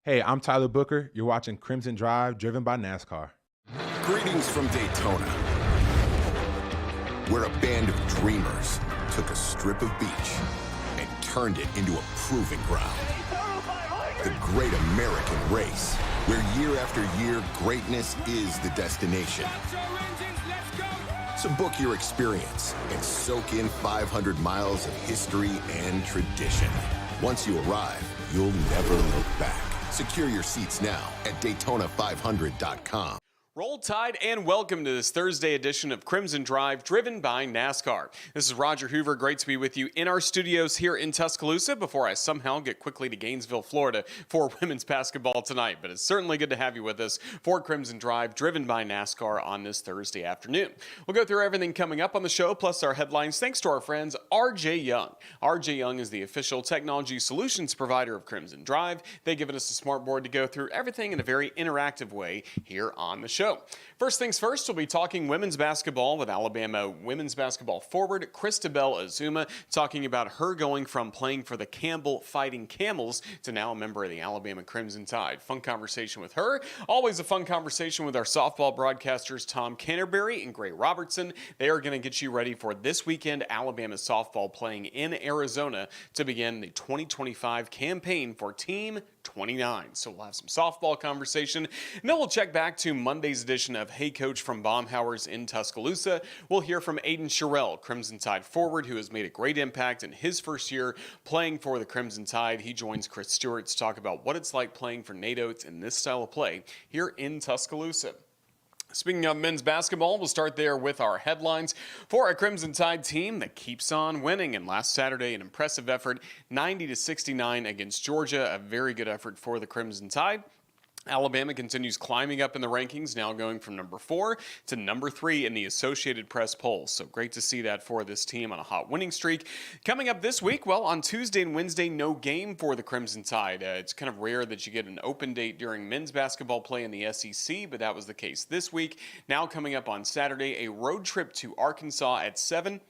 Hey, I'm Tyler Booker. You're watching Crimson Drive, driven by NASCAR. Greetings from Daytona, where a band of dreamers took a strip of beach and turned it into a proving ground. The great American race, where year after year, greatness is the destination. So book your experience and soak in 500 miles of history and tradition. Once you arrive, you'll never look back. Secure your seats now at Daytona500.com. Roll Tide and welcome to this Thursday edition of Crimson Drive, driven by NASCAR. This is Roger Hoover. Great to be with you in our studios here in Tuscaloosa before I somehow get quickly to Gainesville, Florida for women's basketball tonight. But it's certainly good to have you with us for Crimson Drive, driven by NASCAR on this Thursday afternoon. We'll go through everything coming up on the show, plus our headlines, thanks to our friends RJ Young. RJ Young is the official technology solutions provider of Crimson Drive. They've given us a smart board to go through everything in a very interactive way here on the show. First things first, we'll be talking women's basketball with Alabama women's basketball forward Christabel Ezumah, talking about her going from playing for the Campbell Fighting Camels to now a member of the Alabama Crimson Tide. Fun conversation with her. Always a fun conversation with our softball broadcasters Tom Canterbury and Robertson. They are going to get you ready for this weekend Alabama softball playing in Arizona to begin the 2025 campaign for Team 29. So we'll have some softball conversation, and then we'll check back to Monday's edition of Hey Coach from Baumhauer's in Tuscaloosa. We'll hear from Aiden Sherrell, Crimson Tide forward, who has made a great impact in his first year playing for the Crimson Tide. He joins Chris Stewart to talk about what it's like playing for Nate Oates in this style of play here in Tuscaloosa. Speaking of men's basketball, we'll start there with our headlines for a Crimson Tide team that keeps on winning. And last Saturday, an impressive effort, 90-69 against Georgia, a very good effort for the Crimson Tide. Alabama continues climbing up in the rankings, now going from number 4 to number 3 in the Associated Press polls. So great to see that for this team on a hot winning streak. Coming up this week, well, on Tuesday and Wednesday, no game for the Crimson Tide. It's kind of rare that you get an open date during men's basketball play in the SEC, but that was the case this week. Now coming up on Saturday, a road trip to Arkansas at 7.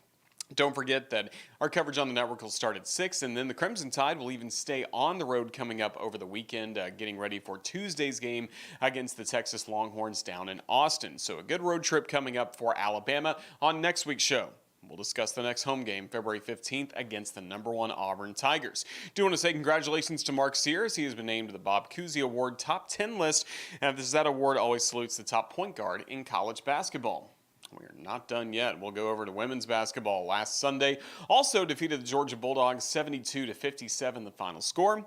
Don't forget that our coverage on the network will start at 6, and then the Crimson Tide will even stay on the road coming up over the weekend, getting ready for Tuesday's game against the Texas Longhorns down in Austin. So a good road trip coming up for Alabama on next week's show. We'll discuss the next home game, February 15th, against the number 1 Auburn Tigers. Do want to say congratulations to Mark Sears. He has been named to the Bob Cousy Award Top 10 list, and that award always salutes the top point guard in college basketball. We're not done yet. We'll go over to women's basketball. Last Sunday also defeated the Georgia Bulldogs 72-57, the final score.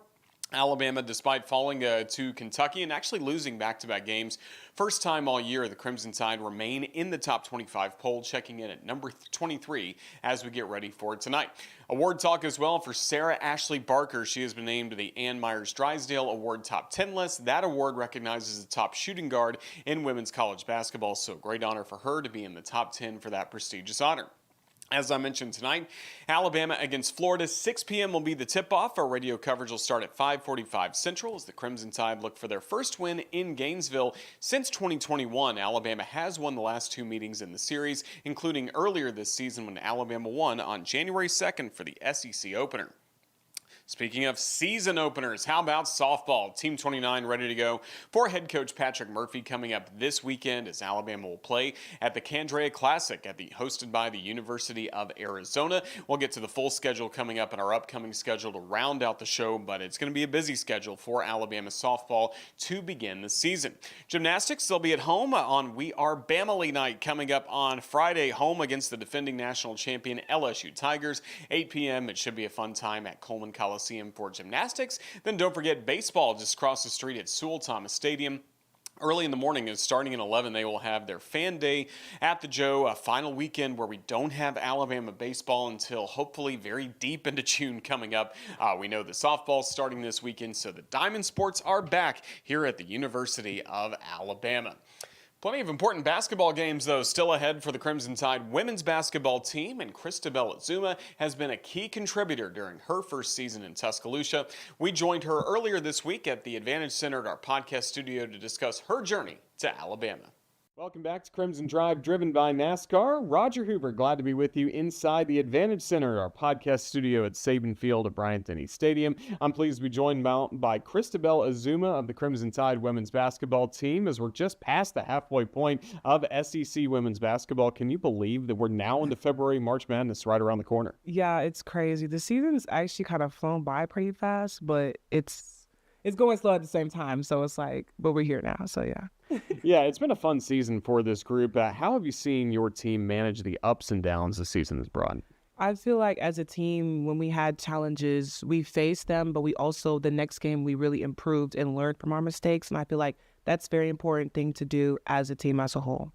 Alabama, despite falling to Kentucky and actually losing back-to-back games, first time all year the Crimson Tide remain in the top 25 poll, checking in at number 23 as we get ready for tonight. Award talk as well for Sarah Ashley Barker. She has been named to the Ann Myers Drysdale Award Top 10 list. That award recognizes the top shooting guard in women's college basketball, so great honor for her to be in the top 10 for that prestigious honor. As I mentioned tonight, Alabama against Florida, 6 p.m. will be the tip-off. Our radio coverage will start at 5:45 Central as the Crimson Tide look for their first win in Gainesville since 2021. Alabama has won the last 2 meetings in the series, including earlier this season when Alabama won on January 2nd for the SEC opener. Speaking of season openers, how about softball? Team 29 ready to go for head coach Patrick Murphy coming up this weekend as Alabama will play at the Canterbury Classic hosted by the University of Arizona. We'll get to the full schedule coming up in our upcoming schedule to round out the show, but it's going to be a busy schedule for Alabama softball to begin the season. Gymnastics, they'll be at home on We Are Bamily Night coming up on Friday, home against the defending national champion LSU Tigers. 8 p.m. It should be a fun time at Coleman Coliseum for gymnastics. Then don't forget baseball just across the street at Sewell Thomas Stadium. Early in the morning, starting at 11, they will have their fan day at the Joe, a final weekend where we don't have Alabama baseball until hopefully very deep into June coming up. We know the softball's starting this weekend, so the Diamond Sports are back here at the University of Alabama. Plenty of important basketball games, though, still ahead for the Crimson Tide women's basketball team, and Christabel Ezumah has been a key contributor during her first season in Tuscaloosa. We joined her earlier this week at the Advantage Center at our podcast studio to discuss her journey to Alabama. Welcome back to Crimson Drive, driven by NASCAR. Roger Hoover, glad to be with you inside the Advantage Center, our podcast studio at Saban Field at Bryant-Denny Stadium. I'm pleased to be joined by Christabel Ezumah of the Crimson Tide women's basketball team as we're just past the halfway point of SEC women's basketball. Can you believe that we're now into February, March Madness right around the corner? Yeah, it's crazy. The season's actually kind of flown by pretty fast, but it's going slow at the same time. So it's like, but we're here now. So yeah. Yeah, it's been a fun season for this group. How have you seen your team manage the ups and downs the season has brought? I feel like as a team, when we had challenges, we faced them, but we also, the next game, we really improved and learned from our mistakes. And I feel like that's a very important thing to do as a team as a whole.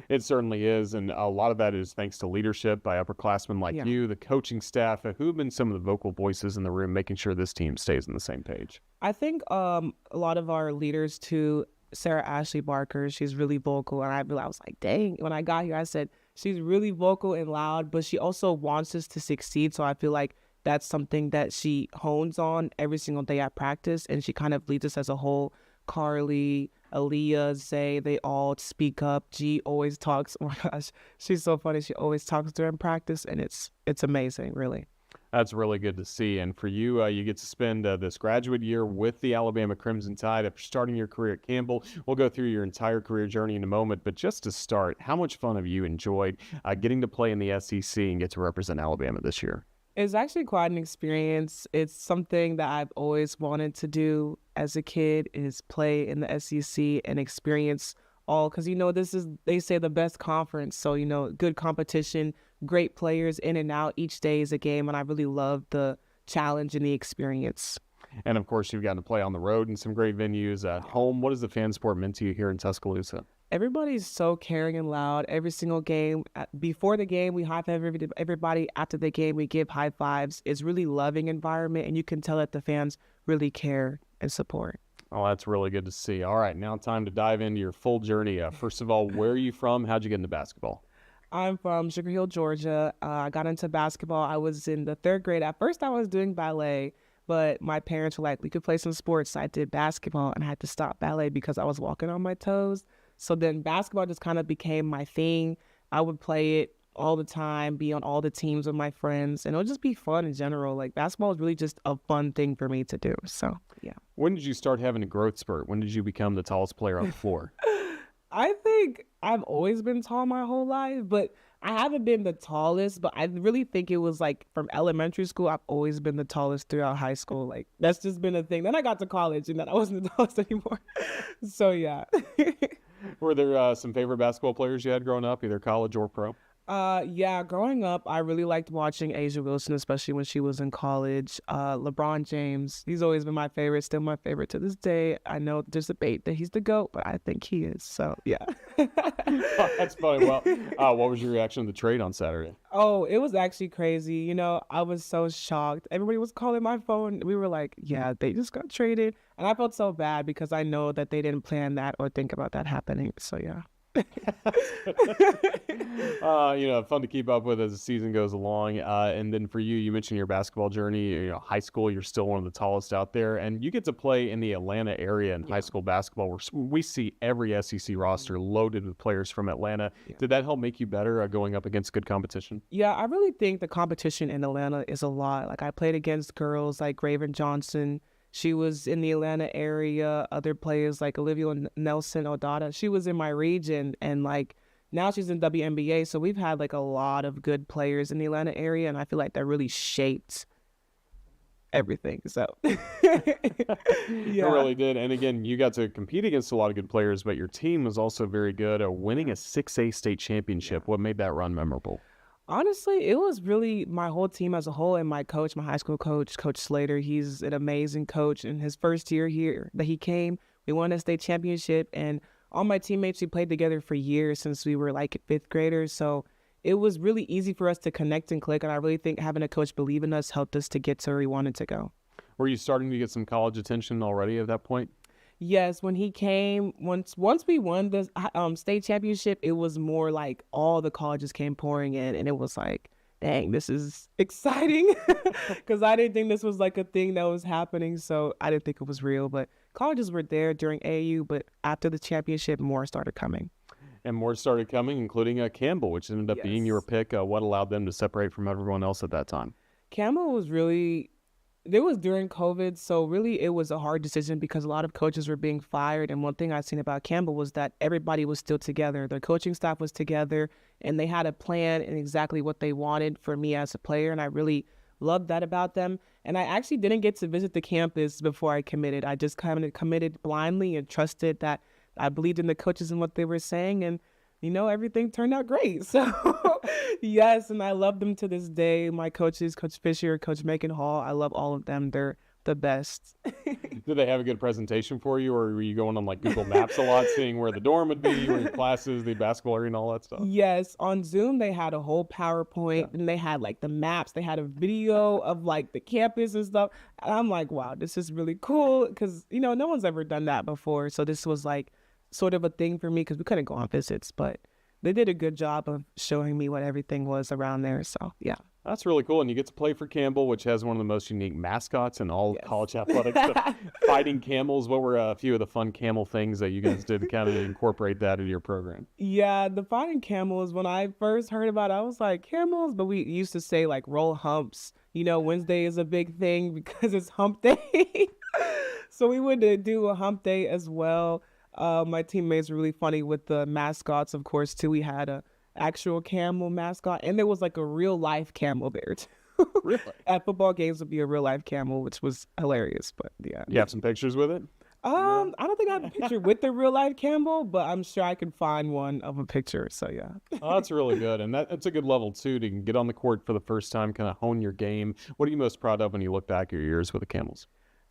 It certainly is, and a lot of that is thanks to leadership by upperclassmen like you, the coaching staff, who have been some of the vocal voices in the room, making sure this team stays on the same page. I think a lot of our leaders, too, Sarah Ashley Barker, she's really vocal, and I was like, dang, when I got here, I said, she's really vocal and loud, but she also wants us to succeed, so I feel like that's something that she hones on every single day at practice, and she kind of leads us as a whole. Carly, Aaliyah, Zay, they all speak up. G always talks. Oh my gosh, she's so funny. She always talks during practice, and it's amazing, really. That's really good to see. And for you, you get to spend this graduate year with the Alabama Crimson Tide after starting your career at Campbell. We'll go through your entire career journey in a moment. But just to start, how much fun have you enjoyed getting to play in the SEC and get to represent Alabama this year? It's actually quite an experience. It's something that I've always wanted to do as a kid, is play in the SEC and experience all, because, this is, they say, the best conference. So, good competition, great players in and out. Each day is a game, and I really love the challenge and the experience. And, of course, you've gotten to play on the road in some great venues at home. What has the fan sport meant to you here in Tuscaloosa? Everybody's so caring and loud. Every single game, before the game, we high five everybody. After the game, we give high fives. It's really loving environment, and you can tell that the fans really care and support. Oh, that's really good to see. All right, now time to dive into your full journey. First of all, where are you from? How'd you get into basketball? I'm from Sugar Hill, Georgia. I got into basketball. I was in the 3rd grade. At first, I was doing ballet, but my parents were like, we could play some sports. So I did basketball, and I had to stop ballet because I was walking on my toes. So then basketball just kind of became my thing. I would play it all the time, be on all the teams with my friends, and it would just be fun in general. Like, basketball is really just a fun thing for me to do. So, yeah. When did you start having a growth spurt? When did you become the tallest player on the floor? I think I've always been tall my whole life, but I haven't been the tallest, but I really think it was like from elementary school, I've always been the tallest throughout high school. Like, that's just been a thing. Then I got to college and then I wasn't the tallest anymore. So, yeah. Were there some favorite basketball players you had growing up, either college or pro? Yeah, growing up, I really liked watching A'ja Wilson, especially when she was in college. LeBron James, he's always been my favorite, still my favorite to this day. I know there's debate that he's the GOAT, but I think he is. So, yeah. That's funny. Well, what was your reaction to the trade on Saturday? Oh, it was actually crazy. I was so shocked. Everybody was calling my phone. We were like, yeah, they just got traded. And I felt so bad because I know that they didn't plan that or think about that happening. So, yeah. Fun to keep up with as the season goes along. And then for you, you mentioned your basketball journey. High school, you're still one of the tallest out there, and you get to play in the Atlanta area in high school basketball, where we see every SEC roster loaded with players from Atlanta. Yeah. Did that help make you better going up against good competition? Yeah, I really think the competition in Atlanta is a lot. Like, I played against girls like Raven Johnson. She was in the Atlanta area. Other players like Olivia Nelson Odata, she was in my region, and like now she's in WNBA. So we've had like a lot of good players in the Atlanta area, and I feel like that really shaped everything. So yeah. It really did. And again, you got to compete against a lot of good players, but your team was also very good at winning a 6A state championship. What made that run memorable? Honestly, it was really my whole team as a whole, and my coach, my high school coach, Coach Slater. He's an amazing coach. In his first year here that he came, we won a state championship, and all my teammates, we played together for years since we were like 5th graders. So it was really easy for us to connect and click, and I really think having a coach believe in us helped us to get to where we wanted to go. Were you starting to get some college attention already at that point? Yes, when he came, once we won the state championship, it was more like all the colleges came pouring in, and it was like, dang, this is exciting, because I didn't think this was like a thing that was happening, so I didn't think it was real. But colleges were there during AAU, but after the championship, more started coming. And more started coming, including Campbell, which ended up being your Yes. pick. What allowed them to separate from everyone else at that time? Campbell was really, it was during COVID, so really it was a hard decision because a lot of coaches were being fired. And one thing I've seen about Campbell was that everybody was still together. Their coaching staff was together, and they had a plan and exactly what they wanted for me as a player. And I really loved that about them. And I actually didn't get to visit the campus before I committed. I just kind of committed blindly and trusted that I believed in the coaches and what they were saying. And everything turned out great. So, yes, and I love them to this day. My coaches, Coach Fisher, Coach Macon Hall, I love all of them. They're the best. Did they have a good presentation for you, or were you going on like Google Maps a lot, seeing where the dorm would be, where your classes, the basketball area, and all that stuff? Yes, on Zoom, they had a whole PowerPoint, and they had like the maps. They had a video of like the campus and stuff. And I'm like, wow, this is really cool because, no one's ever done that before. So this was like sort of a thing for me because we couldn't go on visits, but they did a good job of showing me what everything was around there. So, yeah. That's really cool. And you get to play for Campbell, which has one of the most unique mascots in all college athletics. The fighting camels. What were a few of the fun camel things that you guys did to kind of incorporate that into your program? Yeah, the fighting camels, when I first heard about it, I was like, camels? But we used to say like roll humps. Wednesday is a big thing because it's hump day. So we would do a hump day as well. My teammates were really funny with the mascots, of course, too. We had a actual camel mascot, and there was like a real life camel there too. Really? At football games would be a real life camel, which was hilarious. But yeah. You have some pictures with it? I don't think I have a picture with the real life camel, but I'm sure I can find one of a picture. So yeah. Oh, that's really good. And that's a good level too, to get on the court for the first time, kind of hone your game. What are you most proud of when you look back at your years with the Camels?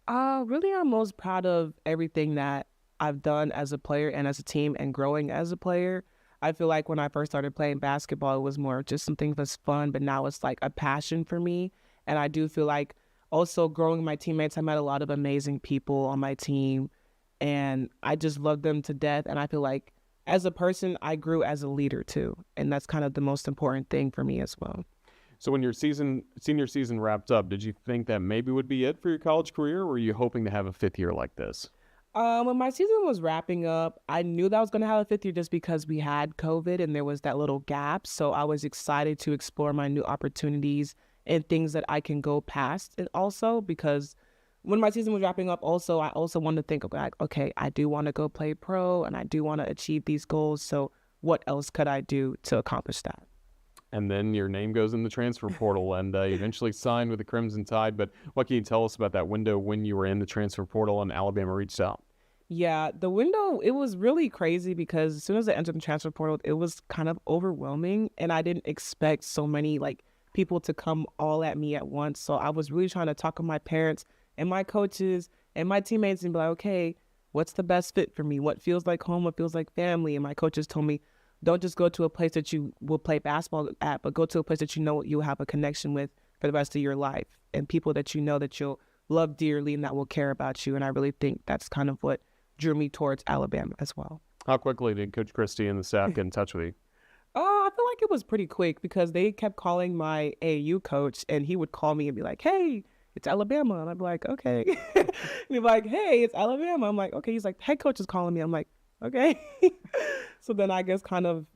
Really, I'm most proud of everything that I've done as a player and as a team and growing as a player. I feel like when I first started playing basketball, it was more just something that's fun, but now it's like a passion for me. And I do feel like also growing my teammates, I met a lot of amazing people on my team, and I just love them to death. And I feel like as a person, I grew as a leader too. And that's kind of the most important thing for me as well. So when your senior season wrapped up, did you think that maybe would be it for your college career, or were you hoping to have a fifth year like this? When my season was wrapping up, I knew that I was going to have a fifth year just because we had COVID and there was that little gap. So I was excited to explore my new opportunities and things that I can go past. And also because when my season was wrapping up, I also wanted to think about, okay, I do want to go play pro and I do want to achieve these goals. So what else could I do to accomplish that? And then your name goes in the transfer portal, and you eventually signed with the Crimson Tide. But what can you tell us about that window when you were in the transfer portal and Alabama reached out? Yeah, the window, it was really crazy because as soon as I entered the transfer portal, it was kind of overwhelming. And I didn't expect so many people to come all at me at once. So I was really trying to talk with my parents and my coaches and my teammates and be like, okay, what's the best fit for me? What feels like home? What feels like family? And my coaches told me, don't just go to a place that you will play basketball at, but go to a place that you'll have a connection with for the rest of your life and people that that you'll love dearly and that will care about you. And I really think that's kind of what drew me towards Alabama as well. How quickly did Coach Christie and the staff get in touch with you? I feel like it was pretty quick because they kept calling my AAU coach and he would call me and be like, hey, it's Alabama. And I'd be like, okay. And he'd be like, hey, it's Alabama. I'm like, okay. He's like, head coach is calling me. I'm like, okay. So then I guess kind of,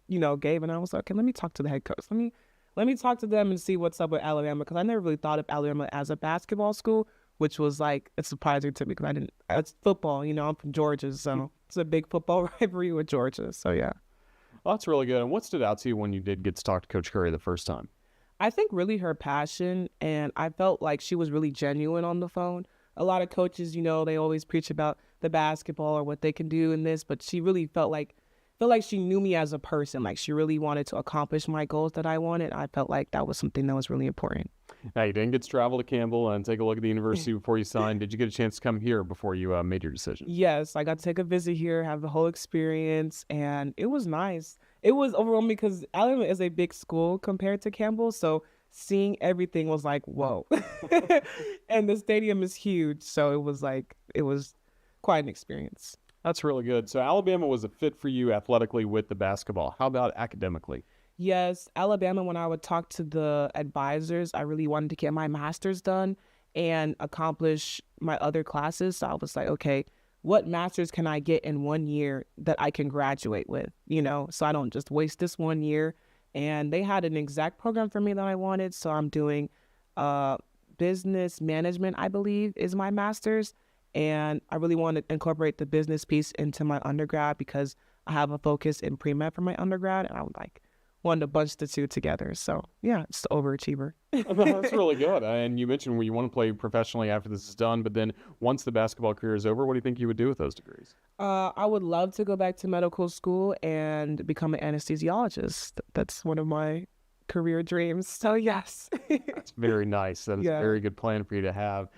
gave, and I was like, okay, let me talk to the head coach. Let me talk to them and see what's up with Alabama, because I never really thought of Alabama as a basketball school, which was it's surprising to me because it's football, I'm from Georgia, so it's a big football rivalry with Georgia. So yeah. Well, that's really good. And what stood out to you when you did get to talk to Coach Curry the first time? I think really her passion, and I felt like she was really genuine on the phone. A lot of coaches, they always preach about the basketball or what they can do in this, but she really felt like she knew me as a person. Like she really wanted to accomplish my goals that I wanted. I felt like that was something that was really important. Now, you didn't get to travel to Campbell and take a look at the university before you signed. Did you get a chance to come here before you made your decision? Yes, I got to take a visit here, have the whole experience, and it was nice. It was overwhelming because Alabama is a big school compared to Campbell, so seeing everything was like, whoa. And the stadium is huge, so it was quite an experience. That's really good. So Alabama was a fit for you athletically with the basketball. How about academically? Yes, Alabama, when I would talk to the advisors, I really wanted to get my master's done and accomplish my other classes. So I was like, okay, what masters can I get in 1 year that I can graduate with, so I don't just waste this 1 year. And they had an exact program for me that I wanted. So I'm doing business management, I believe, is my master's. And I really want to incorporate the business piece into my undergrad because I have a focus in pre-med for my undergrad. And I would wanted to bunch the two together. So yeah, it's the overachiever. That's really good. And you mentioned you want to play professionally after this is done, but then once the basketball career is over, what do you think you would do with those degrees? I would love to go back to medical school and become an anesthesiologist. That's one of my career dreams. So yes. That's very nice. That is Yeah. a very good plan for you to have.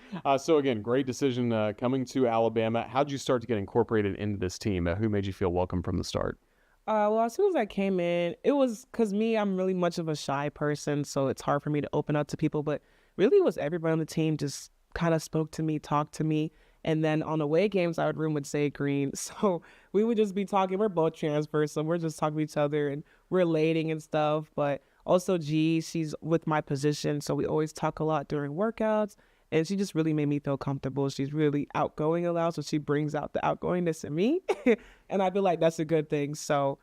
So again, great decision coming to Alabama. How'd you start to get incorporated into this team? Who made you feel welcome from the start? Well, as soon as I came in, it was because I'm really much of a shy person, so it's hard for me to open up to people. But really, it was everybody on the team just kind of spoke to me, talked to me. And then on away games, I would room with Say Green. So we would just be talking. We're both transfers, so we're just talking to each other and we're relating and stuff. But also, G, she's with my position, so we always talk a lot during workouts. And she just really made me feel comfortable. She's really outgoing a lot, so she brings out the outgoingness in me. And I feel like that's a good thing. So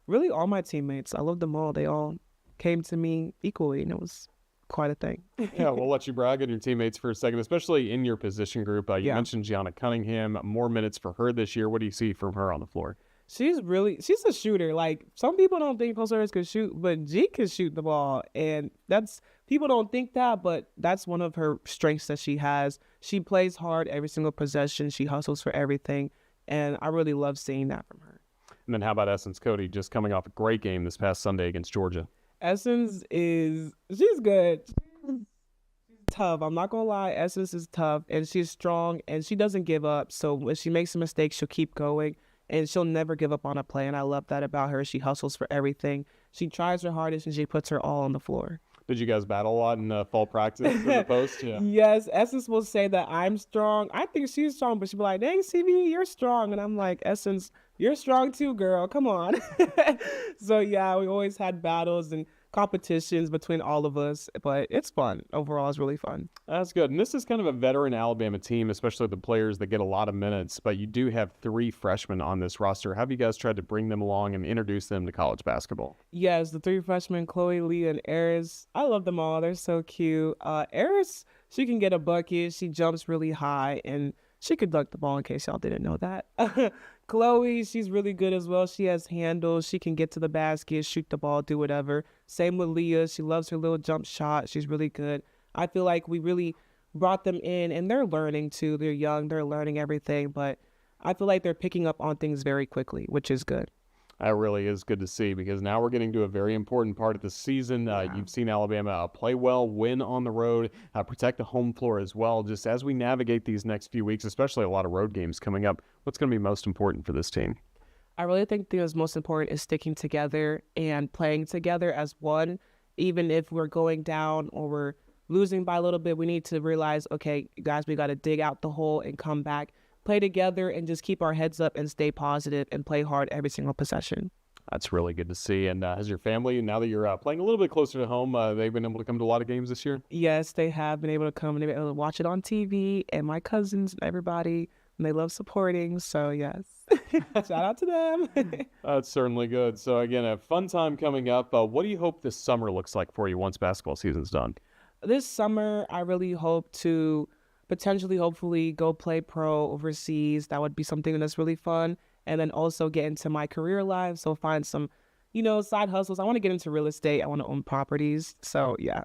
really all my teammates, I love them all. They all came to me equally, and it was quite a thing. Yeah, we'll let you brag on your teammates for a second, especially in your position group. You Yeah. mentioned Gianna Cunningham, more minutes for her this year. What do you see from her on the floor? She's a shooter. Like, some people don't think posters can shoot, but G can shoot the ball. And people don't think that, but that's one of her strengths that she has. She plays hard every single possession. She hustles for everything. And I really love seeing that from her. And then how about Essence Cody, just coming off a great game this past Sunday against Georgia? Essence she's good. She's tough. I'm not gonna lie. Essence is tough, and she's strong, and she doesn't give up. So when she makes a mistake, she'll keep going, and she'll never give up on a play. And I love that about her. She hustles for everything. She tries her hardest, and she puts her all on the floor. Did you guys battle a lot in fall practice in the post? Yeah. Yes, Essence will say that I'm strong. I think she's strong, but she'll be like, dang, CB, you're strong. And I'm like, Essence, you're strong too, girl. Come on. So, yeah, we always had battles and competitions between all of us, but it's fun. Overall, it's really fun. That's good. And this is kind of a veteran Alabama team, especially the players that get a lot of minutes, but you do have 3 freshmen on this roster. How have you guys tried to bring them along and introduce them to college basketball? Yes, the 3 freshmen, Chloe, Leah, and Eris. I love them all. They're so cute. Eris, she can get a bucket. She jumps really high, and she could dunk the ball, in case y'all didn't know that. Chloe, she's really good as well. She has handles. She can get to the basket, shoot the ball, do whatever. Same with Leah. She loves her little jump shot. She's really good. I feel like we really brought them in, and they're learning too. They're young. They're learning everything, but I feel like they're picking up on things very quickly, which is good. That really is good to see, because now we're getting to a very important part of the season. You've seen Alabama play well, win on the road, protect the home floor as well. Just as we navigate these next few weeks, especially a lot of road games coming up, what's going to be most important for this team? I really think the most important is sticking together and playing together as one. Even if we're going down or we're losing by a little bit, we need to realize, okay, guys, we got to dig out the hole and come back. Play together and just keep our heads up and stay positive and play hard every single possession. That's really good to see. And has your family, now that you're playing a little bit closer to home, they've been able to come to a lot of games this year? Yes, they have been able to come and they've been able to watch it on TV, and my cousins and everybody, and they love supporting. So yes, shout out to them. That's certainly good. So again, a fun time coming up. What do you hope this summer looks like for you once basketball season's done? This summer, I really hope to hopefully go play pro overseas. That would be something that's really fun. And then also get into my career life. So find some, side hustles. I want to get into real estate. I want to own properties. So yeah.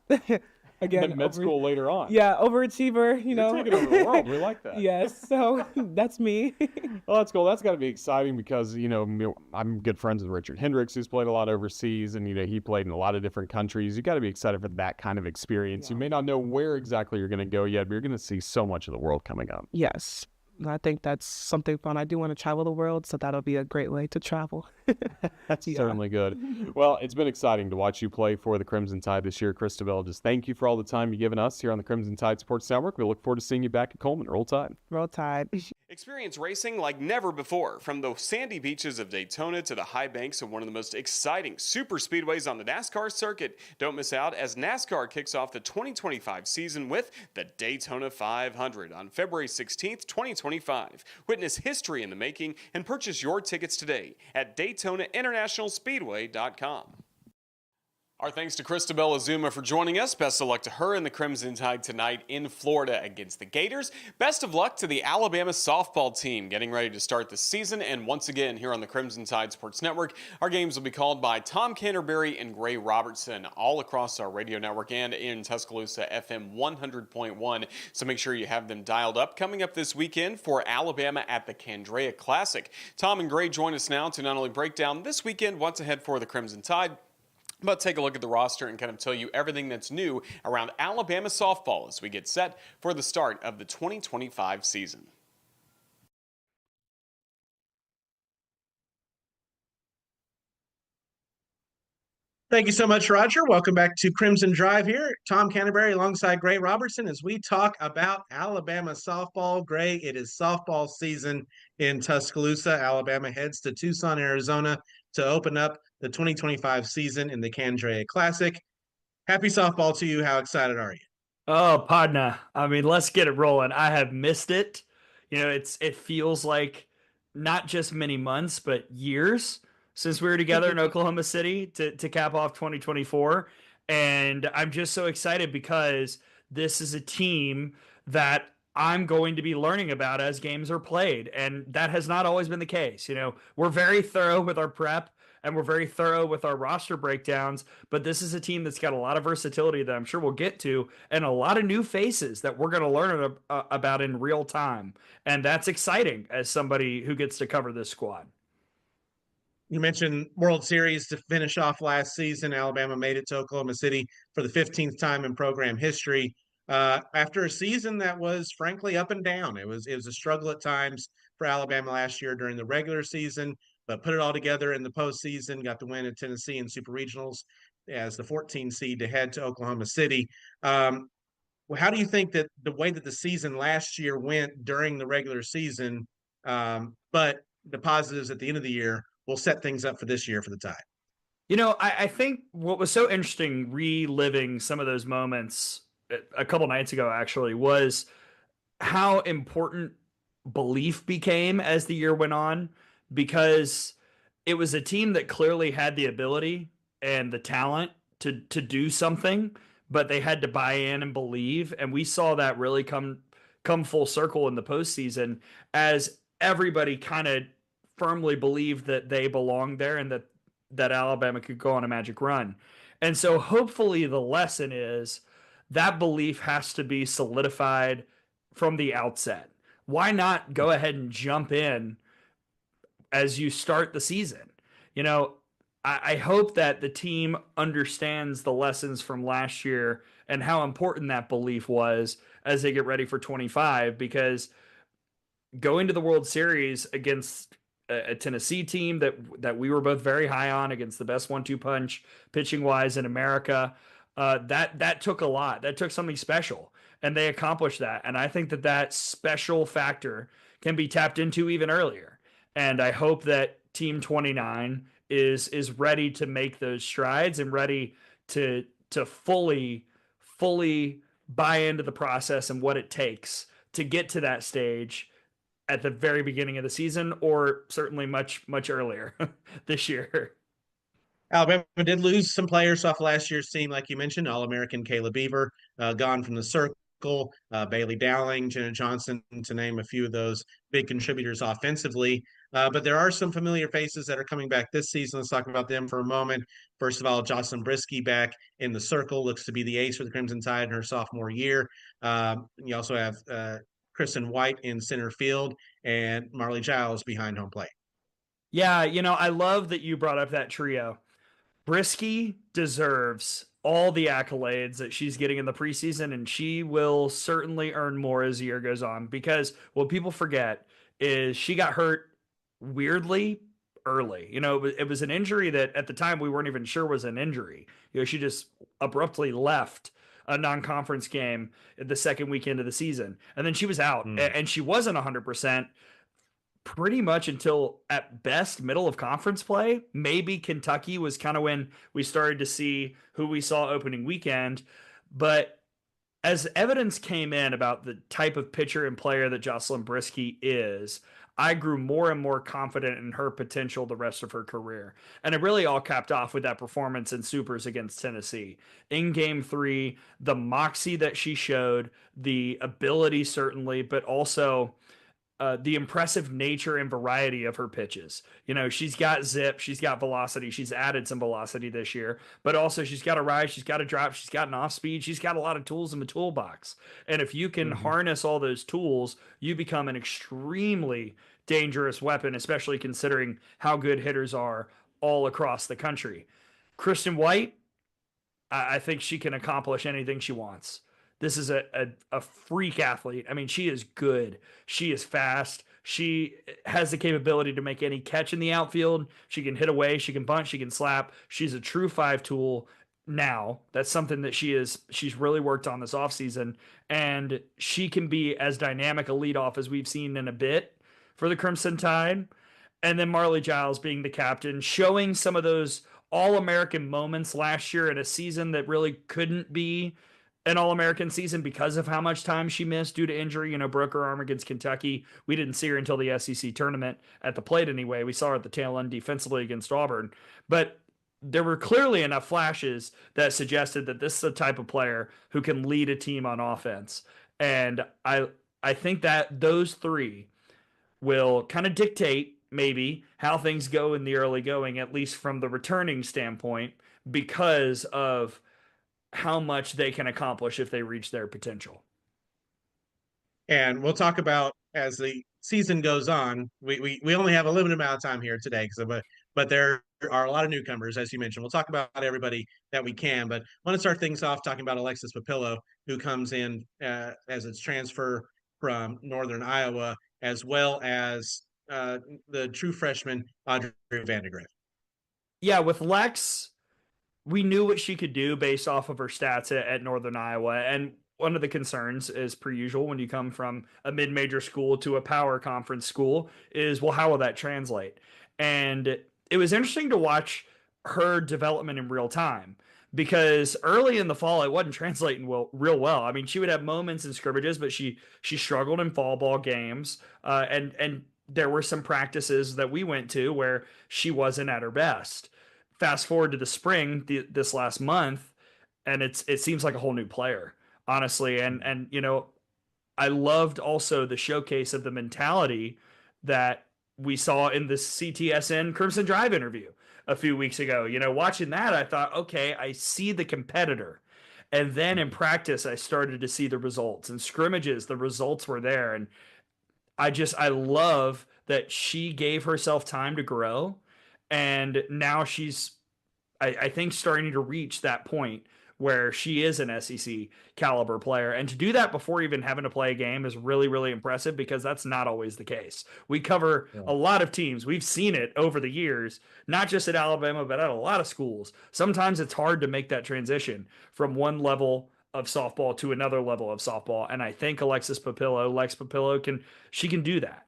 Again, And med school later on. Yeah, overachiever, You're taking over the world. We like that. Yes, so that's me. Well, that's cool. That's got to be exciting because, I'm good friends with Richard Hendricks, who's played a lot overseas, and, he played in a lot of different countries. You got to be excited for that kind of experience. Yeah. You may not know where exactly you're going to go yet, but you're going to see so much of the world coming up. Yes, I think that's something fun. I do want to travel the world, so that'll be a great way to travel. That's certainly good. Well, it's been exciting to watch you play for the Crimson Tide this year, Christabel. Just thank you for all the time you've given us here on the Crimson Tide Sports Network. We look forward to seeing you back at Coleman. Roll Tide. Roll Tide. Experience racing like never before. From the sandy beaches of Daytona to the high banks of one of the most exciting super speedways on the NASCAR circuit. Don't miss out as NASCAR kicks off the 2025 season with the Daytona 500 on February 16th, 2025. Witness history in the making and purchase your tickets today at DaytonaInternationalSpeedway.com. Our thanks to Christabel Ezumah for joining us. Best of luck to her and the Crimson Tide tonight in Florida against the Gators. Best of luck to the Alabama softball team getting ready to start the season. And once again, here on the Crimson Tide Sports Network, our games will be called by Tom Canterbury and Gray Robertson all across our radio network and in Tuscaloosa FM 100.1. So make sure you have them dialed up. Coming up this weekend for Alabama at the Canterbury Classic. Tom and Gray join us now to not only break down this weekend, what's ahead for the Crimson Tide, but take a look at the roster and kind of tell you everything that's new around Alabama softball as we get set for the start of the 2025 season. Thank you so much, Roger. Welcome back to Crimson Drive here. Tom Canterbury alongside Gray Robertson as we talk about Alabama softball. Gray, it is softball season in Tuscaloosa. Alabama heads to Tucson, Arizona to open up the 2025 season in the Canterbury Classic. Happy softball to you. How excited are you? Oh, Podna. I mean, let's get it rolling. I have missed it. It feels like not just many months, but years since we were together in Oklahoma City to cap off 2024. And I'm just so excited because this is a team that I'm going to be learning about as games are played. And that has not always been the case. We're very thorough with our prep and we're very thorough with our roster breakdowns, but this is a team that's got a lot of versatility that I'm sure we'll get to and a lot of new faces that we're going to learn about in real time. And that's exciting as somebody who gets to cover this squad. You mentioned World Series to finish off last season. Alabama made it to Oklahoma City for the 15th time in program history. After a season that was frankly up and down. It was a struggle at times for Alabama last year during the regular season, but put it all together in the postseason, got the win at Tennessee in Super Regionals as the 14 seed to head to Oklahoma City. Well, how do you think that the way that the season last year went during the regular season, but the positives at the end of the year will set things up for this year for the Tide? I think what was so interesting reliving some of those moments a couple nights ago actually was how important belief became as the year went on, because it was a team that clearly had the ability and the talent to do something, but they had to buy in and believe. And we saw that really come full circle in the postseason as everybody kind of firmly believed that they belonged there and that Alabama could go on a magic run. And so hopefully the lesson is that belief has to be solidified from the outset. Why not go ahead and jump in as you start the season? I hope that the team understands the lessons from last year and how important that belief was as they get ready for 25, because going to the World Series against a Tennessee team that we were both very high on, against the best 1-2 punch pitching wise in America, that took a lot. That took something special, and they accomplished that. And I think that special factor can be tapped into even earlier. And I hope that Team 29 is ready to make those strides and ready to fully buy into the process and what it takes to get to that stage at the very beginning of the season, or certainly much earlier this year. Alabama did lose some players off last year's team, like you mentioned. All-American Caleb Beaver gone from the circle. Bailey Dowling, Jenna Johnson, to name a few of those big contributors offensively. But there are some familiar faces that are coming back this season. Let's talk about them for a moment. First of all, Jocelyn Brisky back in the circle, looks to be the ace for the Crimson Tide in her sophomore year. You also have Kristen White in center field and Marley Giles behind home plate. Yeah, I love that you brought up that trio. Brisky deserves all the accolades that she's getting in the preseason, and she will certainly earn more as the year goes on, because what people forget is she got hurt weirdly early. It was an injury that at the time we weren't even sure was an injury. She just abruptly left a non-conference game the second weekend of the season. And then she was out, and she wasn't 100% pretty much until at best middle of conference play. Maybe Kentucky was kind of when we started to see who we saw opening weekend. But as evidence came in about the type of pitcher and player that Jocelyn Brisky is, I grew more and more confident in her potential the rest of her career. And it really all capped off with that performance in Supers against Tennessee. In game 3, the moxie that she showed, the ability certainly, but also the impressive nature and variety of her pitches. You know, she's got zip, she's got velocity, she's added some velocity this year, but also she's got a rise, she's got a drop, she's got an off speed, she's got a lot of tools in the toolbox. And if you can harness all those tools, you become an extremely dangerous weapon, especially considering how good hitters are all across the country. Kristen White, I think she can accomplish anything she wants. This is a freak athlete. I mean, she is good. She is fast. She has the capability to make any catch in the outfield. She can hit away. She can bunt. She can slap. She's a true 5 tool now. That's something that she's really worked on this offseason. And she can be as dynamic a leadoff as we've seen in a bit for the Crimson Tide. And then Marley Giles being the captain, showing some of those All-American moments last year in a season that really couldn't be an All-American season because of how much time she missed due to injury. You know, broke her arm against Kentucky. We didn't see her until the SEC tournament at the plate anyway. We saw her at the tail end defensively against Auburn. But there were clearly enough flashes that suggested that this is a type of player who can lead a team on offense. And I think that those three will kind of dictate maybe how things go in the early going, at least from the returning standpoint, because of how much they can accomplish if they reach their potential. And we'll talk about as the season goes on. We only have a limited amount of time here today, but there are a lot of newcomers, as you mentioned. We'll talk about everybody that we can, but I want to start things off talking about Alexis Papillo, who comes in as its transfer from Northern Iowa, as well as the true freshman Audrey Vandegrift. Yeah, with Lex, we knew what she could do based off of her stats at Northern Iowa. And one of the concerns is, per usual, when you come from a mid-major school to a power conference school is, well, how will that translate? And it was interesting to watch her development in real time, because early in the fall, it wasn't translating real well. I mean, she would have moments in scrimmages, but she struggled in fall ball games. And there were some practices that we went to where she wasn't at her best. Fast forward to the spring, this last month, and it seems like a whole new player, honestly. And you know, I loved also the showcase of the mentality that we saw in the CTSN Crimson Drive interview a few weeks ago. You know, watching that, I thought, okay, I see the competitor. And then in practice, I started to see the results. In scrimmages, the results were there. And I love that she gave herself time to grow. And now she's, I think, starting to reach that point where she is an SEC caliber player. And to do that before even having to play a game is really, really impressive, because that's not always the case. We cover a lot of teams. We've seen it over the years, not just at Alabama, but at a lot of schools. Sometimes it's hard to make that transition from one level of softball to another level of softball. And I think Lex Papillo can do that.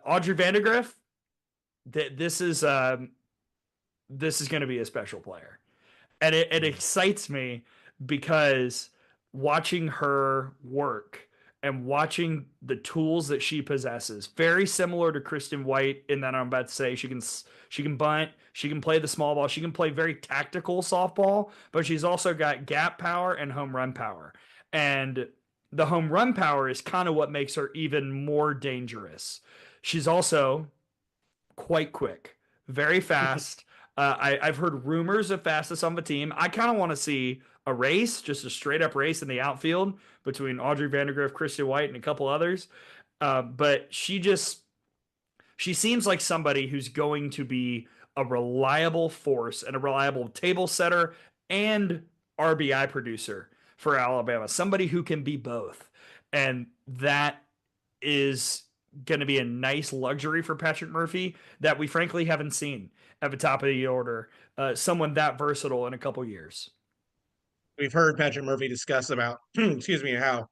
Audrey Vandegrift, this is going to be a special player. And it excites me, because watching her work and watching the tools that she possesses, very similar to Kristen White in that I'm about to say, she can bunt, she can play the small ball, she can play very tactical softball, but she's also got gap power and home run power. And the home run power is kind of what makes her even more dangerous. She's also quite quick, very fast. I've heard rumors of fastest on the team. I kind of want to see a race, just a straight up race in the outfield between Audrey Vandegrift, Kristen White, and a couple others. But she seems like somebody who's going to be a reliable force and a reliable table setter and RBI producer for Alabama. Somebody who can be both. And that is going to be a nice luxury for Patrick Murphy that we frankly haven't seen at the top of the order, someone that versatile in a couple years. we've heard Patrick Murphy discuss about, excuse me, how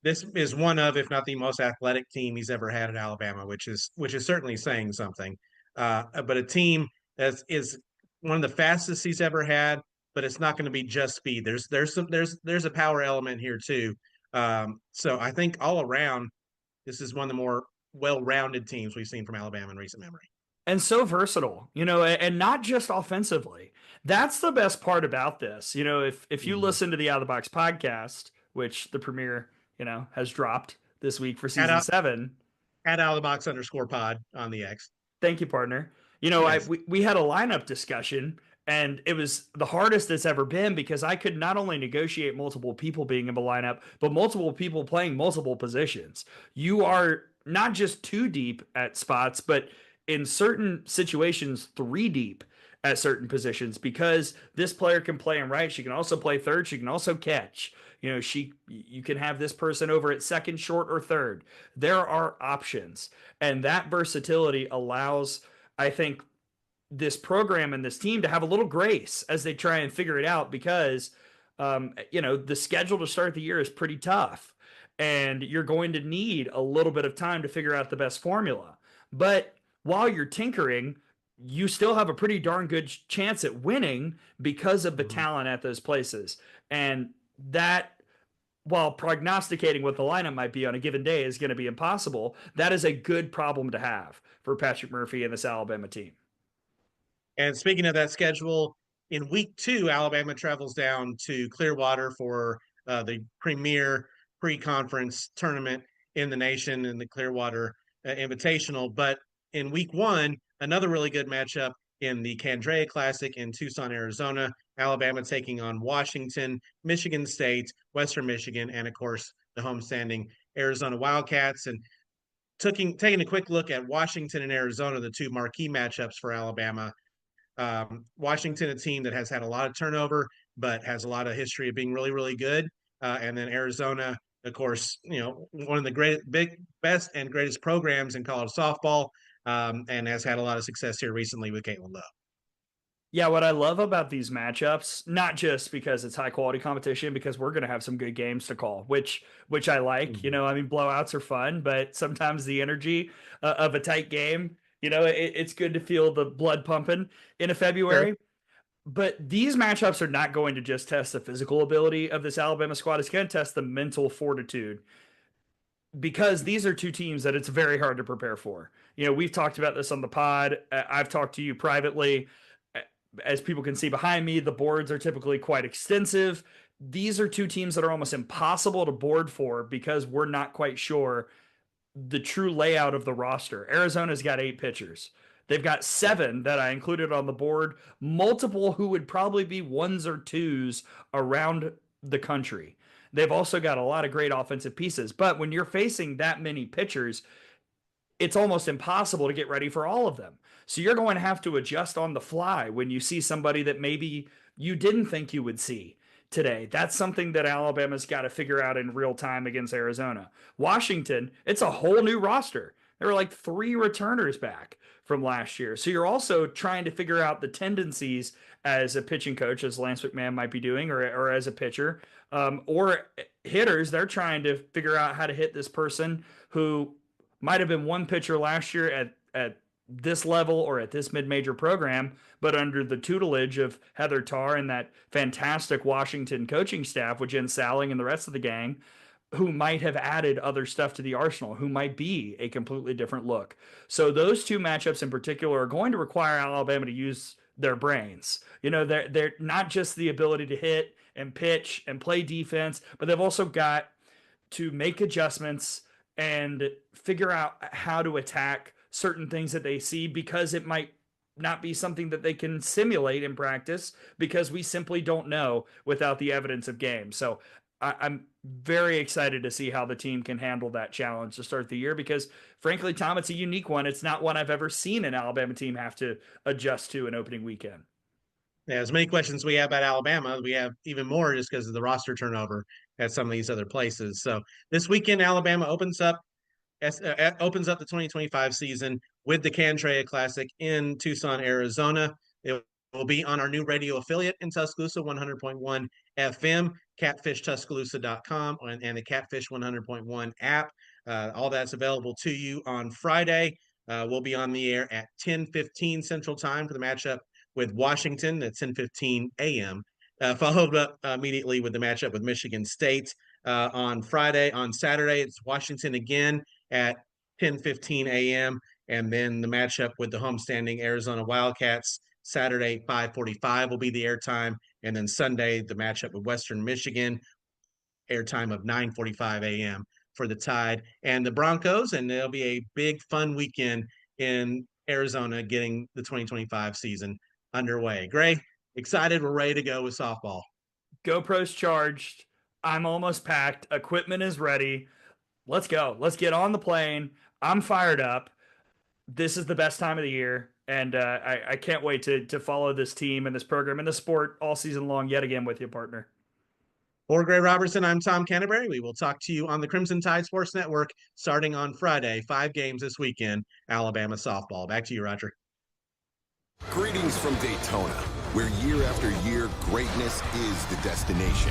this is one of, if not the most athletic team he's ever had at Alabama, which is certainly saying something. But a team that is one of the fastest he's ever had, but it's not going to be just speed. There's a power element here too. So I think all around, this is one of the more well-rounded teams we've seen from Alabama in recent memory. And so versatile, and not just offensively. That's the best part about this. If you listen to the Out of the Box podcast, which the premiere, has dropped this week for season 7. At Out of the Box _pod on the X. Thank you, partner. Yes. We had a lineup discussion, and it was the hardest it's ever been because I could not only negotiate multiple people being in the lineup, but multiple people playing multiple positions. You are not just 2 deep at spots, but in certain situations 3 deep at certain positions, because this player can play in right. She can also play third. She can also catch. You can have this person over at second, short, or third. There are options, and that versatility allows, I think, this program and this team to have a little grace as they try and figure it out, because the schedule to start the year is pretty tough, and you're going to need a little bit of time to figure out the best formula. But while you're tinkering, you still have a pretty darn good chance at winning because of the talent at those places. And that, while prognosticating what the lineup might be on a given day is going to be impossible, that is a good problem to have for Patrick Murphy and this Alabama team. And speaking of that schedule, in week 2, Alabama travels down to Clearwater for the premier pre-conference tournament in the nation in the Clearwater Invitational. But in week 1, another really good matchup in the Canterbury Classic in Tucson, Arizona. Alabama taking on Washington, Michigan State, Western Michigan, and of course the homestanding Arizona Wildcats. And taking a quick look at Washington and Arizona, the 2 marquee matchups for Alabama. Washington, a team that has had a lot of turnover, but has a lot of history of being really, really good. And then Arizona, of course, one of the best and greatest programs in college softball, and has had a lot of success here recently with Caitlin Lowe. Yeah, what I love about these matchups, not just because it's high quality competition, because we're going to have some good games to call, which I like. Blowouts are fun, but sometimes the energy of a tight game, it's good to feel the blood pumping in a February. Sure. But these matchups are not going to just test the physical ability of this Alabama squad. It's going to test the mental fortitude, because these are 2 teams that it's very hard to prepare for. We've talked about this on the pod. I've talked to you privately. As people can see behind me, the boards are typically quite extensive. These are 2 teams that are almost impossible to board for because we're not quite sure the true layout of the roster. Arizona's got 8 pitchers. They've got 7 that I included on the board, multiple who would probably be 1s or 2s around the country. They've also got a lot of great offensive pieces. But when you're facing that many pitchers, it's almost impossible to get ready for all of them. So you're going to have to adjust on the fly when you see somebody that maybe you didn't think you would see today. That's something that Alabama's got to figure out in real time against Arizona. Washington, it's a whole new roster. There were like 3 returners back from last year. So you're also trying to figure out the tendencies as a pitching coach, as Lance McMahon might be doing, or as a pitcher, or hitters. They're trying to figure out how to hit this person who might have been one pitcher last year at this level or at this mid-major program, but under the tutelage of Heather Tarr and that fantastic Washington coaching staff with Jen Salling and the rest of the gang, who might have added other stuff to the arsenal, who might be a completely different look. So those 2 matchups in particular are going to require Alabama to use their brains. They're not just the ability to hit and pitch and play defense, but they've also got to make adjustments and figure out how to attack certain things that they see, because it might not be something that they can simulate in practice, because we simply don't know without the evidence of games. So I'm very excited to see how the team can handle that challenge to start the year, because frankly, Tom, it's a unique one. It's not one I've ever seen an Alabama team have to adjust to an opening weekend. Yeah, as many questions we have about Alabama, we have even more just because of the roster turnover at some of these other places. So this weekend, Alabama opens up the 2025 season with the Canterbury Classic in Tucson, Arizona. It will be on our new radio affiliate in Tuscaloosa, 100.1 FM, catfishtuscaloosa.com, and the Catfish 100.1 app. All that's available to you on Friday. We'll be on the air at 10:15 Central Time for the matchup with Washington at 10:15 a.m., followed up immediately with the matchup with Michigan State on Friday. On Saturday, it's Washington again at 10:15 a.m., and then the matchup with the homestanding Arizona Wildcats Saturday 5:45 will be the airtime, and then Sunday the matchup with Western Michigan, airtime of 9:45 a.m. for the Tide and the Broncos, and it'll be a big fun weekend in Arizona getting the 2025 season underway. Gray, excited, we're ready to go with softball. GoPro's charged. I'm almost packed. Equipment is ready. Let's go. Let's get on the plane. I'm fired up. This is the best time of the year, and I can't wait to follow this team and this program and the sport all season long yet again with you, partner. For Gray Robertson, I'm Tom Canterbury. We will talk to you on the Crimson Tide Sports Network starting on Friday. 5 games this weekend, Alabama softball. Back to you, Roger. Greetings from Daytona, where year after year, greatness is the destination.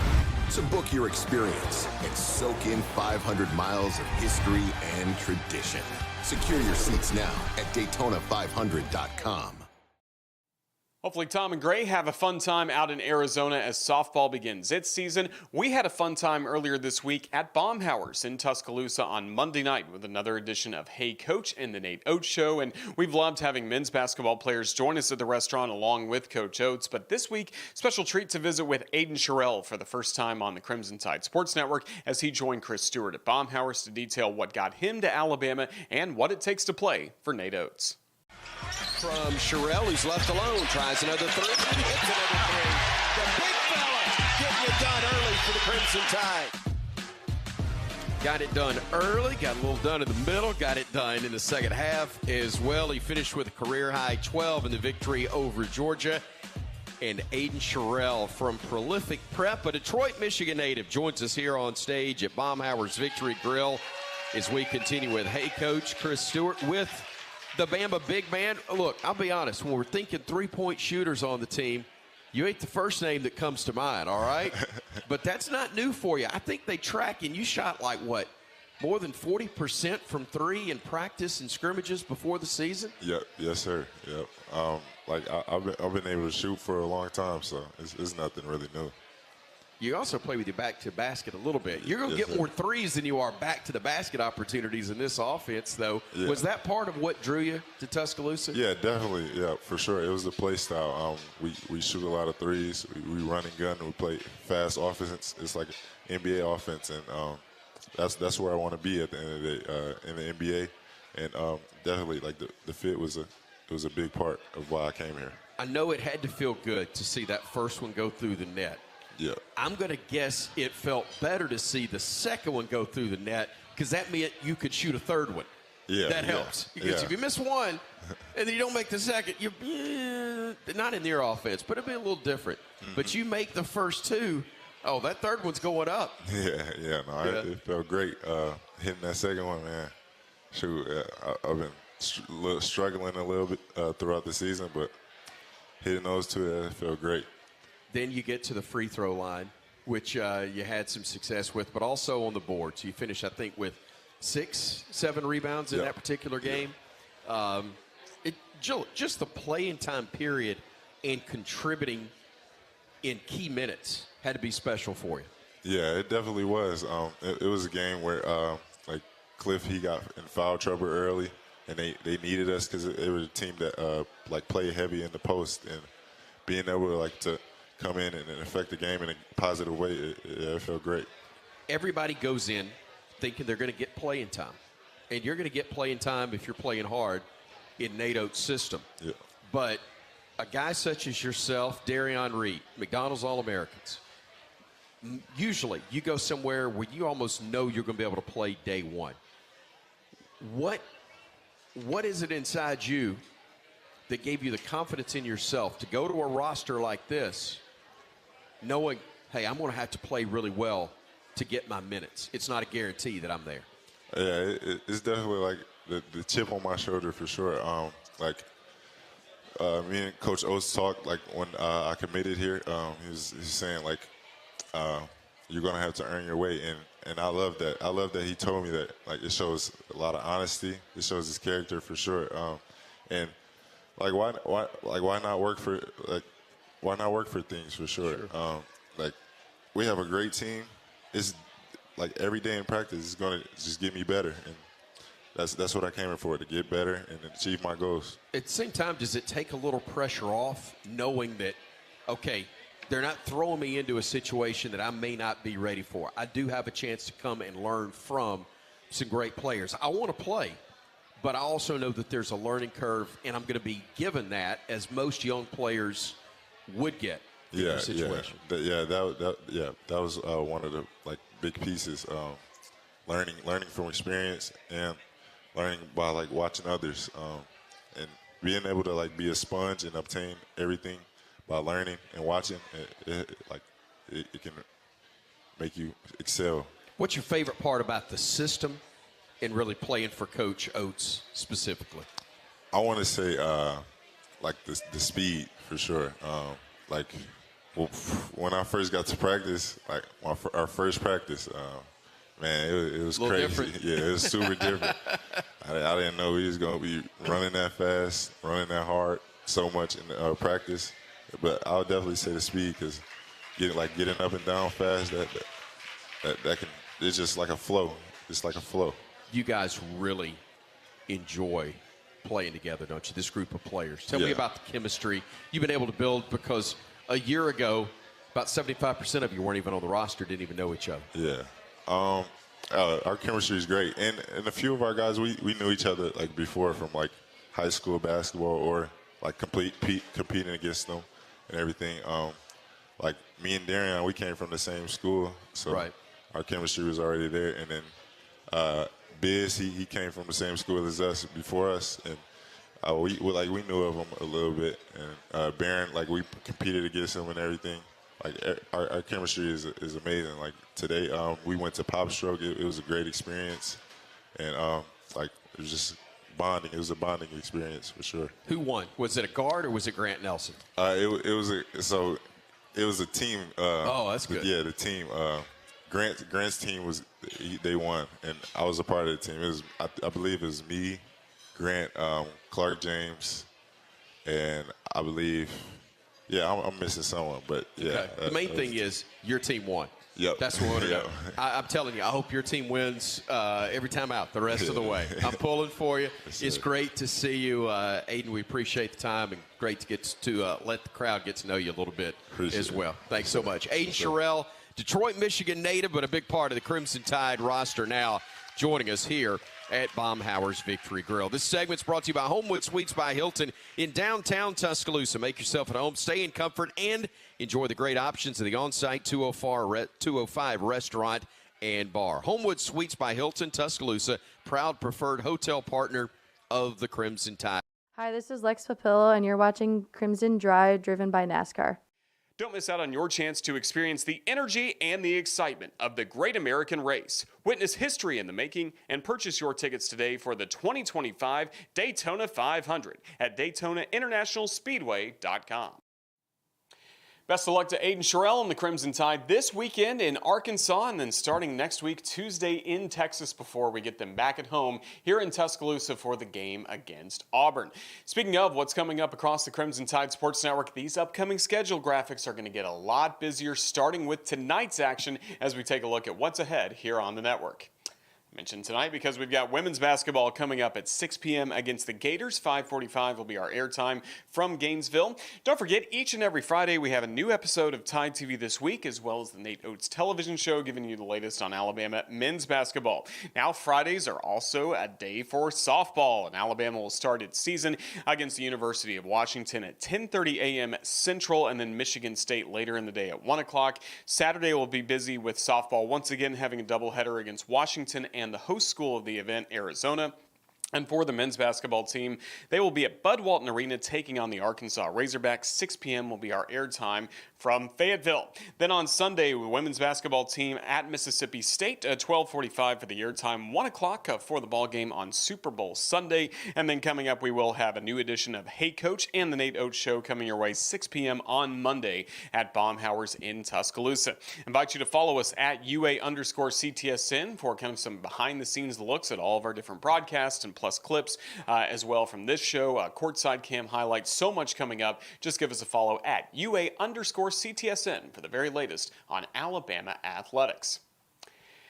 So book your experience and soak in 500 miles of history and tradition. Secure your seats now at Daytona500.com. Hopefully Tom and Gray have a fun time out in Arizona as softball begins its season. We had a fun time earlier this week at Baumhower's in Tuscaloosa on Monday night with another edition of Hey Coach and the Nate Oates Show. And we've loved having men's basketball players join us at the restaurant along with Coach Oates. But this week, special treat to visit with Aiden Sherrell for the first time on the Crimson Tide Sports Network as he joined Chris Stewart at Baumhower's to detail what got him to Alabama and what it takes to play for Nate Oates. From Sherrell, he's left alone, tries another three, and hits another three. The big fella getting it done early for the Crimson Tide. Got it done early, got a little done in the middle, got it done in the second half as well. He finished with a career-high 12 in the victory over Georgia. And Aiden Sherrell from prolific prep, a Detroit, Michigan native, joins us here on stage at Baumhower's Victory Grill as we continue with Hey Coach Chris Stewart with the Bama big man. Look, I'll be honest, when we're thinking three-point shooters on the team, you ain't the first name that comes to mind, all right? But that's not new for you. I think they track, and you shot like, what, more than 40% from three in practice and scrimmages before the season? Yep, yes, sir. Yep. I've been able to shoot for a long time, so it's nothing really new. You also play with your back to basket a little bit. You're going to get more threes than you are back to the basket opportunities in this offense, though. Yeah. Was that part of what drew you to Tuscaloosa? Yeah, definitely. Yeah, for sure. It was the play style. We shoot a lot of threes. We run and gun. We play fast offense. It's like an NBA offense, and that's where I want to be at the end of the day in the NBA. And definitely, like the fit was a big part of why I came here. I know it had to feel good to see that first one go through the net. Yeah. I'm going to guess it felt better to see the second one go through the net because that meant you could shoot a third one. Yeah. That helps. Because if you miss one and then you don't make the second, you're not in your offense, but it'll be a little different. Mm-hmm. But you make the first two, that third one's going up. Yeah. It felt great hitting that second one, man. Shoot, I've been struggling a little bit throughout the season, but hitting those two, it felt great. Then you get to the free throw line, which you had some success with, but also on the board. So you finish, I think, with 6-7 rebounds in that particular game. Just the playing time period and contributing in key minutes had to be special for you. Yeah, it definitely was. It was a game where, like Cliff, he got in foul trouble early, and they needed us because it was a team that played heavy in the post, and being able to come in and affect the game in a positive way, it felt great. Everybody goes in thinking they're going to get playing time. And you're going to get playing time if you're playing hard in Nate Oates' system. Yeah. But a guy such as yourself, Darion Reed, McDonald's All-Americans, usually you go somewhere where you almost know you're going to be able to play day one. What is it inside you that gave you the confidence in yourself to go to a roster like this knowing, hey, I'm going to have to play really well to get my minutes? It's not a guarantee that I'm there. Yeah, it's definitely like the chip on my shoulder for sure. me and Coach Oates talked like when I committed here. He's saying like you're gonna have to earn your way, and I love that. I love that he told me that. Like it shows a lot of honesty. It shows his character for sure. And like why not work for things for sure. Like we have a great team. It's like every day in practice is gonna just get me better, and that's what I came in for, to get better and achieve my goals. At the same time, does it take a little pressure off knowing that, okay, they're not throwing me into a situation that I may not be ready for? I do have a chance to come and learn from some great players. I want to play, but I also know that there's a learning curve, and I'm going to be given that, as most young players would get in their situation. That was one of the like big pieces. Learning from experience and learning by like watching others, and being able to like be a sponge and obtain everything by learning and watching. It can make you excel. What's your favorite part about the system and really playing for Coach Oates specifically? I want to say like the speed for sure. When I first got to practice, like our first practice. Man, it was crazy. Different. Yeah, it was super different. I didn't know he was going to be running that fast, running that hard so much in practice. But I would definitely say the speed, because getting up and down fast, that can, it's just like a flow. It's like a flow. You guys really enjoy playing together, don't you? This group of players. Tell me about the chemistry you've been able to build, because a year ago, about 75% of you weren't even on the roster, didn't even know each other. Yeah. Our chemistry is great, and a few of our guys we knew each other like before from like high school basketball or like competing against them and everything. Like me and Darian, we came from the same school, so our chemistry was already there. And then Biz, he came from the same school as us before us, and we knew of him a little bit. And Barron, like we competed against him and everything. Like our chemistry is amazing. Like today, we went to Pop Stroke. It was a great experience, and like it was just bonding. It was a bonding experience for sure. Who won? Was it a guard or was it Grant Nelson? It was a team. Oh, that's good. Yeah, the team. Grant's team they won, and I was a part of the team. It was I believe it was me, Grant, Clark James, and I believe. Yeah, I'm missing someone, but yeah. Okay. The main thing is your team won. Yep. That's what we want to know. I'm telling you, I hope your team wins every time out the rest of the way. I'm pulling for you. It's great to see you, Aiden. We appreciate the time, and great to get to let the crowd get to know you a little bit as well. Thanks so much. Aiden Sherrell, Detroit, Michigan native, but a big part of the Crimson Tide roster now, joining us here at Baumhauer's Victory Grill. This segment's brought to you by Homewood Suites by Hilton in downtown Tuscaloosa. Make yourself at home, stay in comfort, and enjoy the great options of the on-site 205 restaurant and bar. Homewood Suites by Hilton, Tuscaloosa, proud preferred hotel partner of the Crimson Tide. Hi, this is Lex Papillo, and you're watching Crimson Drive, driven by NASCAR. Don't miss out on your chance to experience the energy and the excitement of the Great American Race. Witness history in the making and purchase your tickets today for the 2025 Daytona 500 at DaytonaInternationalSpeedway.com. Best of luck to Aiden Sherrell and the Crimson Tide this weekend in Arkansas, and then starting next week, Tuesday in Texas, before we get them back at home here in Tuscaloosa for the game against Auburn. Speaking of what's coming up across the Crimson Tide Sports Network, these upcoming schedule graphics are going to get a lot busier, starting with tonight's action as we take a look at what's ahead here on the network. Mentioned tonight because we've got women's basketball coming up at 6 p.m. against the Gators. 5:45 will be our airtime from Gainesville. Don't forget, each and every Friday we have a new episode of Tide TV This Week, as well as the Nate Oates television show, giving you the latest on Alabama men's basketball. Now Fridays are also a day for softball, and Alabama will start its season against the University of Washington at 10:30 a.m. Central, and then Michigan State later in the day at 1 o'clock. Saturday will be busy with softball once again, having a doubleheader against Washington and the host school of the event, Arizona. And for the men's basketball team, they will be at Bud Walton Arena taking on the Arkansas Razorbacks. 6 p.m. will be our airtime from Fayetteville. Then on Sunday, the women's basketball team at Mississippi State at 12:45 for the airtime, 1 o'clock for the ball game on Super Bowl Sunday. And then coming up, we will have a new edition of Hey Coach and the Nate Oates Show coming your way 6 p.m. on Monday at Baumhauer's in Tuscaloosa. I invite you to follow us at UA_CTSN for kind of some behind-the-scenes looks at all of our different broadcasts and plus clips as well from this show, courtside cam highlights, so much coming up. Just give us a follow at UA_CTSN for the very latest on Alabama athletics.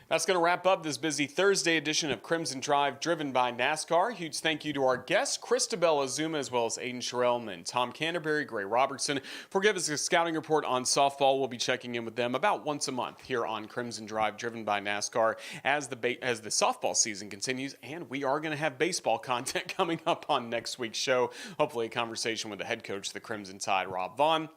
That's going to wrap up this busy Thursday edition of Crimson Drive, driven by NASCAR. Huge thank you to our guests, Christabel, Ezumah, as well as Aiden, Sherrell, and Tom Canterbury, Gray Robertson, for giving us a scouting report on softball. We'll be checking in with them about once a month here on Crimson Drive, driven by NASCAR, as the softball season continues, and we are going to have baseball content coming up on next week's show. Hopefully a conversation with the head coach of the Crimson Tide, Rob Vaughn.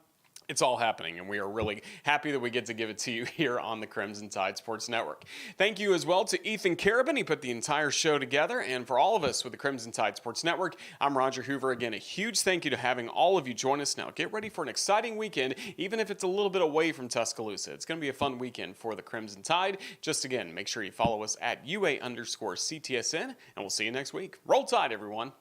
It's all happening, and we are really happy that we get to give it to you here on the Crimson Tide Sports Network. Thank you as well to Ethan Carabin. He put the entire show together, and for all of us with the Crimson Tide Sports Network, I'm Roger Hoover. Again, a huge thank you to having all of you join us now. Get ready for an exciting weekend, even if it's a little bit away from Tuscaloosa. It's going to be a fun weekend for the Crimson Tide. Just again, make sure you follow us at UA_CTSN, and we'll see you next week. Roll Tide, everyone.